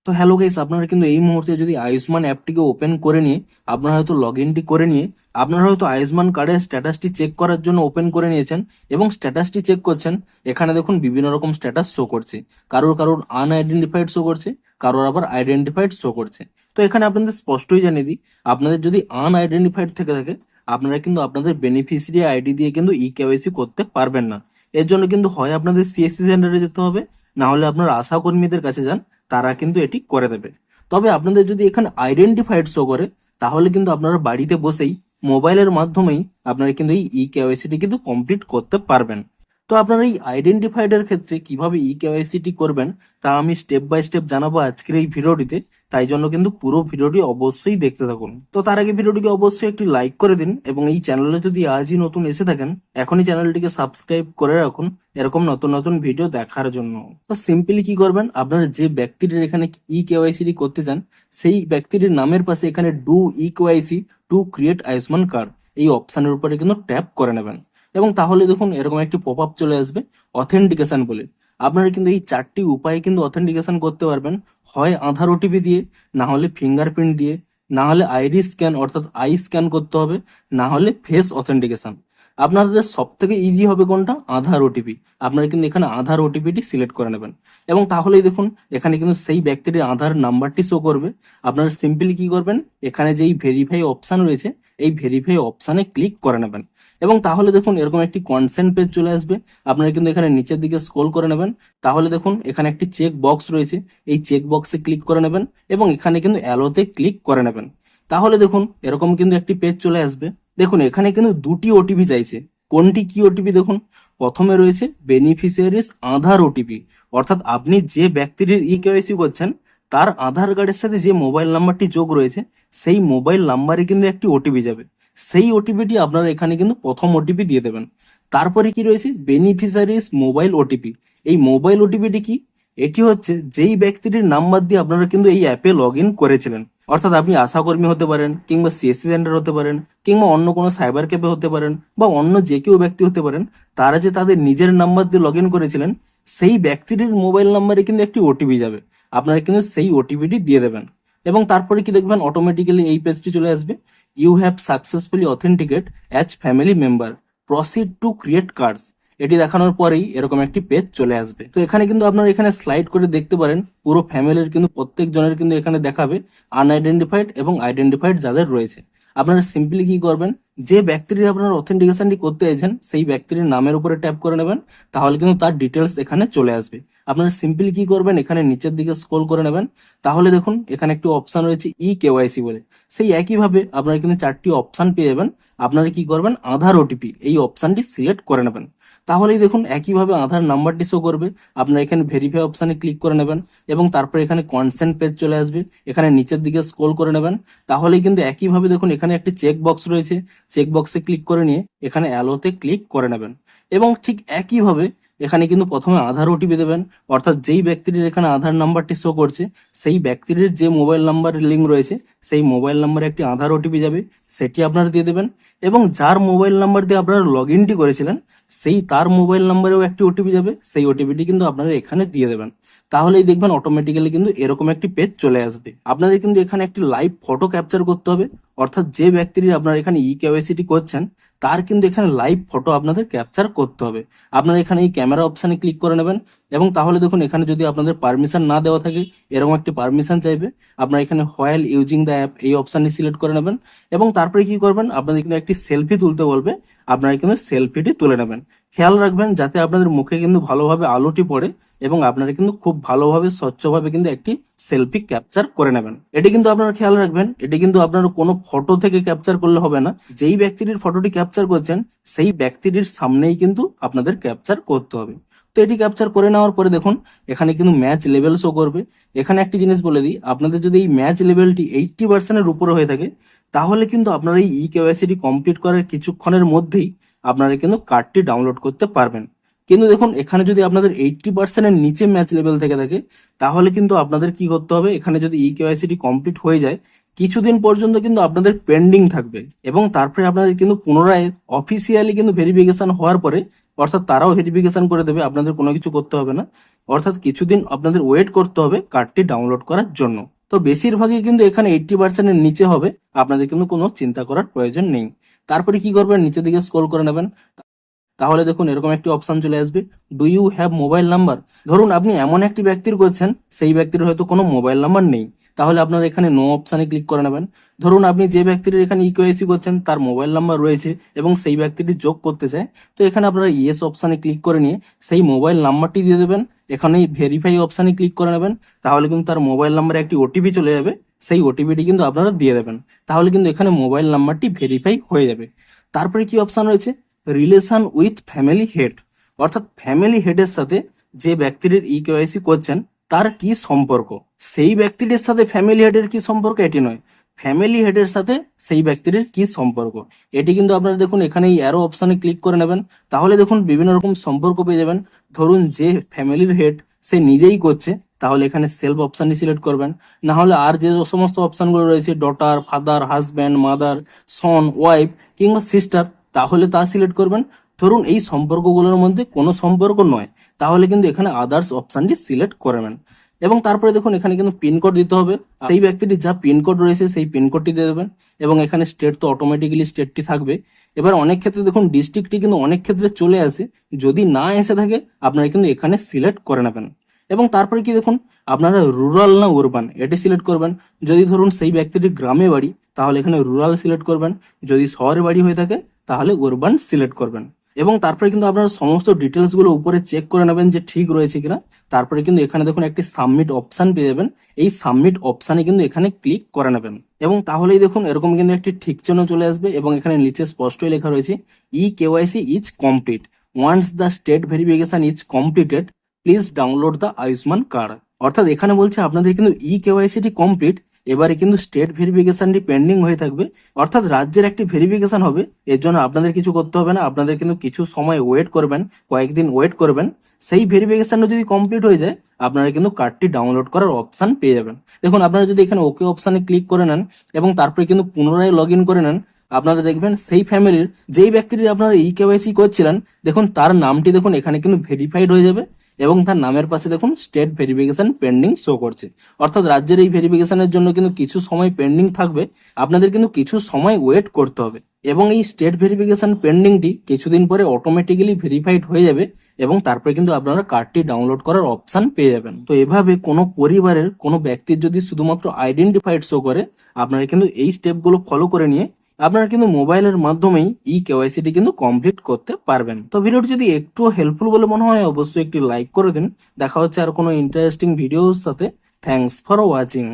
তো hello guys, আপনারা কিন্তু এই মুহূর্তে যদি আয়ুষ্মান অ্যাপটিকে ওপেন করে নিয়ে আপনারা হয়তো লগ ইনটি করে নিয়ে আপনারা হয়তো আয়ুষ্মান কার্ডের স্ট্যাটাসটি চেক করার জন্য ওপেন করে নিয়েছেন এবং স্ট্যাটাসটি চেক করছেন। এখানে দেখুন বিভিন্ন রকম স্ট্যাটাস শো করছে, কারোর কারোর আনআইডেন্টিফাইড শো করছে, কারোর আবার আইডেন্টিফাইড শো করছে। তো এখানে আপনাদের স্পষ্টই জানিয়ে দিই, আপনাদের যদি আনআইডেন্টিফাইড থেকে থাকে আপনারা কিন্তু আপনাদের বেনিফিশিয়ারি আইডি দিয়ে কিন্তু ই কেওয়াইসি করতে পারবেন না। এর জন্য কিন্তু হয় আপনাদের সিএসসি সেন্টারে যেতে হবে, না হলে আপনার আশা কর্মীদের কাছে যান, তারা কিন্তু এটি করে দেবে। তবে আপনাদের যদি এখানে আইডেন্টিফাইড শো করে তাহলে কিন্তু আপনারা বাড়িতে বসেই মোবাইলের মাধ্যমেই আপনারা কিন্তু এই ই কেওয়াইসিটি কিন্তু কমপ্লিট করতে পারবেন। তো আপনারা এই আইডেন্টিফাইড এর ক্ষেত্রে কিভাবে ই কেওয়াইসিটি করবেন তা আমি স্টেপ বাই স্টেপ জানাবো আজকের এই ভিডিওটিতে। তাই জন্য কিন্তু পুরো ভিডিওটি অবশ্যই দেখতে থাকুন। তো তার আগে ভিডিওটিকে অবশ্যই একটি লাইক করে দিন এবং এই চ্যানেলে যদি আজই নতুন এসে থাকেন এখনই চ্যানেলটিকে সাবস্ক্রাইব করে রাখুন এরকম নতুন নতুন ভিডিও দেখার জন্য। তো সিম্পলি কি করবেন, আপনারা যে ব্যক্তিটির এখানে ই কেওয়াইসি করতে চান সেই ব্যক্তিটির নামের পাশে এখানে do e KYC to create Ayushman card এই অপশনের উপরে কিন্তু ট্যাপ করে নেবেন এবং তাহলে দেখুন এরকম একটি পপ আপ চলে আসবে অথেন্টিকেশন বলে। আপনারা কিন্তু এই চারটি উপায়ে কিন্তু অথেন্টিকেশন করতে পারবেন, হয় আধার ওটিপি দিয়ে, না হলে ফিঙ্গারপ্রিন্ট দিয়ে, না হলে আইরিস স্ক্যান অর্থাৎ আই স্ক্যান করতে হবে, না হলে ফেস অথেন্টিকেশন। আপনাদের সব থেকে ইজি হবে কোনটা, আধার ওটিপি। আপনারা কিন্তু এখানে আধার ওটিপিটি সিলেক্ট করে নেবেন এবং তাহলেই দেখুন এখানে কিন্তু সেই ব্যক্তির আধার নাম্বারটি শো করবে। আপনারা সিম্পলি কি করবেন, এখানে যেই ভেরিফাই অপশন রয়েছে এই ভেরিফাই অপশানে ক্লিক করে নেবেন এবং তাহলে দেখুন এরকম একটি কনসেন্ট পেজ চলে আসবে। আপনারা কিন্তু এখানে নিচের দিকে স্ক্রল করে নেবেন, তাহলে দেখুন এখানে একটি চেক বক্স রয়েছে, এই চেক বক্সে ক্লিক করে নেবেন এবং এখানে কিন্তু অ্যালোতে ক্লিক করে নেবেন। তাহলে দেখুন এরকম কিন্তু একটি পেজ চলে আসবে। দেখুন এখানে কিন্তু দুটি ওটিপি চাইছে, কোনটি কি ওটিপি দেখুন। প্রথমে রয়েছে বেনিফিশিয়ারিস আধার ওটিপি, অর্থাৎ আপনি যে ব্যক্তির ই কেওয়াইসি করছেন তার আধার কার্ডের সাথে যে মোবাইল নাম্বারটি যোগ রয়েছে সেই মোবাইল নাম্বারে কিন্তু একটি ওটিপি যাবে। সেই ওটিপিটি আপনারা এখানে কিন্তু প্রথম ওটিপি দিয়ে দেবেন। তারপরে কি রয়েছে, বেনিফিশিয়ারিস মোবাইল ওটিপি। এই মোবাইল ওটিপিটি কি, এটি হচ্ছে যেই ব্যক্তিটির নাম্বার দিয়ে আপনারা কিন্তু এই অ্যাপে লগ ইন করেছিলেন। অর্থাৎ আপনি আশাকর্মী হতে পারেন, কিংবা সিএসসি সেন্টার হতে পারেন, কিংবা অন্য কোনো সাইবার ক্যাফে হতে পারেন, বা অন্য যে কেউ ব্যক্তি হতে পারেন। তারা যে তাদের নিজের নাম্বার দিয়ে লগ ইন করেছিলেন সেই ব্যক্তিটির মোবাইল নাম্বারে কিন্তু একটি ওটিপি যাবে। আপনারা কিন্তু সেই ওটিপিটি দিয়ে দেবেন এবং তারপরে কি দেখবেন অটোমেটিক্যালি এই পেজটি চলে আসবে, you have successfully authenticate as family member, proceed to create cards. এটি দেখানোর পরেই এরকম একটি পেজ চলে আসবে। তো এখানে কিন্তু আপনারা এখানে স্লাইড করে দেখতে পারেন পুরো ফ্যামিলির কিন্তু প্রত্যেক জনের কিন্তু এখানে দেখাবে আনআইডেন্টিফাইড এবং আইডেন্টিফাইড যাদের রয়েছে। আপনারা সিম্পলি কি করবেন, যে ব্যক্তির আপনারা অথেন্টিকেশনটি করতে চাইছেন সেই ব্যক্তির নামের উপরে ট্যাপ করে নেবেন, তাহলে কিন্তু তার ডিটেলস এখানে চলে আসবে। আপনারা সিম্পলি কি করবেন, এখানে নিচের দিকে স্ক্রল করে নেবেন, তাহলে দেখুন এখানে একটি অপশন রয়েছে ই কেওয়াইসি বলে। সেই একইভাবে আপনারা কিন্তু চারটি অপশন পেয়ে যাবেন। আপনারা কি করবেন, আধার ওটিপি এই অপশনটি সিলেক্ট করে নেবেন, তাহলেই দেখুন একইভাবে আধার নাম্বারটি শো করবে। আপনারা এখানে ভেরিফাই অপশানে ক্লিক করে নেবেন এবং তারপরে এখানে কনসেন্ট পেজ চলে আসবে, এখানে নিচের দিকে স্ক্রল করে নেবেন, তাহলেই কিন্তু একইভাবে দেখুন এখানে একটি চেক বক্স রয়েছে, চেক বক্সে ক্লিক করে নিয়ে এখানে অ্যালোতে ক্লিক করে নেবেন এবং ঠিক একইভাবে এখানে কিন্তু প্রথমে আধার ওটিপি দেবেন। অর্থাৎ যেই ব্যক্তির এখানে আধার নাম্বারটি শো করছে সেই ব্যক্তির যে মোবাইল নাম্বার লিঙ্ক রয়েছে সেই মোবাইল নাম্বারে একটি আধার ওটিপি যাবে, সেটি আপনারা দিয়ে দেবেন এবং যার মোবাইল নাম্বার দিয়ে আপনারা লগ ইনটি করেছিলেন সেই তার মোবাইল নাম্বারেও একটি ওটিপি যাবে, সেই ওটিপিটি কিন্তু আপনারা এখানে দিয়ে দেবেন। তাহলেই দেখবেন অটোমেটিক্যালি কিন্তু এরকম একটি পেজ চলে আসবে। আপনাদের কিন্তু এখানে একটি লাইভ ফটো ক্যাপচার করতে হবে, অর্থাৎ যে ব্যক্তির আপনারা এখানে ই কেওয়াইসিটি করছেন তার কিন্তু এখানে লাইভ ফটো আপনাদের ক্যাপচার করতে হবে। আপনারা এখানে এই ক্যামেরা অপশানে ক্লিক করে নেবেন এবং তাহলে দেখুন এখানে যদি আপনাদের পারমিশন না দেওয়া থাকে এরকম একটি পারমিশন চাইবে। আপনারা এখানে হোয়াইল ইউজিং দ্য অ্যাপ এই অপশানটি সিলেক্ট করে নেবেন এবং তারপরে কি করবেন, আপনাদের কিন্তু একটি সেলফি তুলতে বলবে, আপনারা কিন্তু সেলফিটি তুলে নেবেন। খেয়াল রাখবেন যাতে আপনাদের মুখে কিন্তু ভালোভাবে আলোটি পড়ে এবং আপনারা কিন্তু খুব ভালোভাবে স্বচ্ছভাবে কিন্তু একটি সেলফি ক্যাপচার করে নেবেন। এটি কিন্তু আপনারা খেয়াল রাখবেন, এটি কিন্তু আপনারা কোনো ফটো থেকে ক্যাপচার করলে হবে না, যেই ব্যক্তিটির ফটোটি ক্যাপচার করছেন সেই ব্যক্তিটির সামনেই কিন্তু আপনাদের ক্যাপচার করতে হবে। তো এটি ক্যাপচার করে নেওয়ার পরে দেখুন এখানে কিন্তু ম্যাচ লেভেল শো করবে। এখানে একটি জিনিস বলে দিই, আপনাদের যদি এই ম্যাচ লেভেলটি 80% উপরে হয়ে থাকে তাহলে কিন্তু আপনারা এই ই কেওয়াইসিটি কমপ্লিট করার কিছুক্ষণের মধ্যেই আপনারা কিন্তু কার্ডটি ডাউনলোড করতে পারবেন। কিন্তু দেখুন এখানে যদি আপনাদের 80%-এর নিচে ম্যাচ লেভেল থেকে থাকে তাহলে কিন্তু আপনাদের কি করতে হবে, এখানে যদি ই কেওয়াইসিটি কমপ্লিট হয়ে যায় কিছুদিন পর্যন্ত কিন্তু আপনাদের পেন্ডিং থাকবে, এবং তারপরে আপনাদের কিন্তু পুনরায় অফিসিয়ালি কিন্তু ভেরিফিকেশন হওয়ার পরে, অর্থাৎ তারাও ভেরিফিকেশন করে দেবে, আপনাদের কোনো কিছু করতে হবে না। অর্থাৎ কিছুদিন আপনাদের ওয়েট করতে হবে কার্ডটি ডাউনলোড করার জন্য। তো বেশিরভাগই কিন্তু এখানে 80%-এর নিচে হবে, আপনাদের কিন্তু কোনো চিন্তা করার প্রয়োজন নেই। তারপরে কি করবেন, নিচের দিকে স্ক্রল করে নেবেন। তাহলে দেখুন এরকম একটি অপশন চলে আসবে, do you have mobile number. ধরুন আপনি এমন একটি ব্যক্তির করছেন, সেই ব্যক্তির হয়তো কোনো মোবাইল নাম্বার নেই, তাহলে আপনারা এখানে নো অপশানে ক্লিক করে নেবেন। ধরুন আপনি যে ব্যক্তির এখানে ইকেওয়াইসি করছেন তার মোবাইল নাম্বার রয়েছে এবং সেই ব্যক্তিটি যোগ করতে চায়, তো এখানে আপনারা ইয়েস অপশানে ক্লিক করে নিয়ে সেই মোবাইল নাম্বারটি দিয়ে দেবেন। এখানে ভেরিফাই অপশানে ক্লিক করে নেবেন, তাহলে কিন্তু তার মোবাইল নাম্বারে একটি ওটিপি চলে যাবে, সেই ওটিপিটি কিন্তু আপনারা দিয়ে দেবেন, তাহলে কিন্তু এখানে মোবাইল নাম্বারটি ভেরিফাই হয়ে যাবে। তারপরে কি অপশান রয়েছে, রিলেশন উইথ ফ্যামিলি হেড, অর্থাৎ ফ্যামিলি হেডের সাথে যে ব্যক্তিটির ইকেওয়াইসি করছেন তার কি সম্পর্ক। সেই ব্যক্তিটির সাথে ফ্যামিলি হেডের কি সম্পর্ক এটি নয়, ফ্যামিলি হেডের সাথে সেই ব্যক্তিটির কি সম্পর্ক, এটি কিন্তু আপনারা দেখুন এখানে এই অ্যারো অপশানে ক্লিক করে নেবেন, তাহলে দেখুন বিভিন্ন রকম সম্পর্ক পেয়ে যাবেন। ধরুন যে ফ্যামিলির হেড সে নিজেই করছে, তাহলে এখানে সেলফ অপশানটি সিলেক্ট করবেন। না হলে আর যে সমস্ত অপশানগুলো রয়েছে, ডটার, ফাদার, হাজব্যান্ড, মাদার, সন, ওয়াইফ কিংবা সিস্টার, তাহলে তা সিলেক্ট করবেন। ধরুন এই সম্পর্কগুলোর মধ্যে কোনো সম্পর্ক নয়, তাহলে কিন্তু এখানে আদার্স অপশানটি সিলেক্ট করবেন। এবং তারপরে দেখুন এখানে কিন্তু পিনকোড দিতে হবে, সেই ব্যক্তিটি যা পিনকোড রয়েছে সেই পিনকোডটি দিয়ে দেবেন। এবং এখানে স্টেট তো অটোমেটিক্যালি স্টেটটি থাকবে। এবার অনেক ক্ষেত্রে দেখুন ডিস্ট্রিক্টটি কিন্তু অনেক ক্ষেত্রে চলে আসে, যদি না এসে থাকে আপনারা কিন্তু এখানে সিলেক্ট করে নেবেন। এবং তারপরে কি দেখুন, আপনারা রুরাল না উরবান এটি সিলেক্ট করবেন। যদি ধরুন সেই ব্যক্তিটি গ্রামে বাড়ি, তাহলে এখানে রুরাল সিলেক্ট করবেন। যদি শহরে বাড়ি হয়ে থাকে তাহলে উরবান সিলেক্ট করবেন। এবং তারপরে কিন্তু আপনারা সমস্ত ডিটেলসগুলো উপরে চেক করে নেবেন যে ঠিক রয়েছে কিনা। তারপরে কিন্তু এখানে দেখুন একটি সাবমিট অপশান পেয়ে যাবেন, এই সাবমিট অপশানে কিন্তু এখানে ক্লিক করে নেবেন। এবং তাহলেই দেখুন এরকম কিন্তু একটি ঠিক চিহ্ন চলে আসবে, এবং এখানে নিচে স্পষ্টই লেখা রয়েছে e KYC is complete, once the state verification is completed please download the Ayushman card. অর্থাৎ এখানে বলছে আপনাদের কিন্তু ই কেওয়াইসিটি কমপ্লিট, এবারে কিন্তু স্টেট ভেরিফিকেশনটি পেন্ডিং হয়ে থাকবে, অর্থাৎ রাজ্যের একটি ভেরিফিকেশন হবে। এর জন্য আপনাদের কিছু করতে হবে না, আপনাদের কিন্তু কিছু সময় ওয়েট করবেন, কয়েকদিন ওয়েট করবেন। সেই ভেরিফিকেশনটা যদি কমপ্লিট হয়ে যায়, আপনারা কিন্তু কার্ডটি ডাউনলোড করার অপশান পেয়ে যাবেন। দেখুন আপনারা যদি এখানে ওকে অপশানে ক্লিক করে নেন এবং তারপরে কিন্তু পুনরায় লগ ইন করে নেন, আপনারা দেখবেন সেই ফ্যামিলির যেই ব্যক্তিটি আপনারা ই কেওয়াইসি করছিলেন, দেখুন তার নামটি দেখুন এখানে কিন্তু ভেরিফাইড হয়ে যাবে, এবং তার নামের পাশে দেখুন স্টেট ভেরিফিকেশন পেন্ডিং শো করছে। অর্থাৎ রাজ্যের এই ভেরিফিকেশনের জন্য কিন্তু কিছু সময় পেন্ডিং থাকবে, আপনাদের কিন্তু কিছু সময় ওয়েট করতে হবে। এবং এই স্টেট ভেরিফিকেশন পেন্ডিংটি কিছুদিন পরে অটোমেটিক্যালি ভেরিফাইড হয়ে যাবে, এবং তারপরে কিন্তু আপনারা কার্ডটি ডাউনলোড করার অপশান পেয়ে যাবেন। তো এভাবে কোনো পরিবারের কোনো ব্যক্তির যদি শুধুমাত্র আইডেন্টিফাইড শো করে, আপনারা কিন্তু এই স্টেপগুলো ফলো করে নিয়ে আপনারা কিন্তু মোবাইলের মাধ্যমেই ই কেওয়াইসিটি কিন্তু কমপ্লিট করতে পারবেন। তো ভিডিওটি যদি একটু হেল্পফুল বলে মনে হয় অবশ্যই একটি লাইক করে দিন। দেখা হচ্ছে আর কোনো ইন্টারেস্টিং ভিডিওর সাথে। Thanks for watching.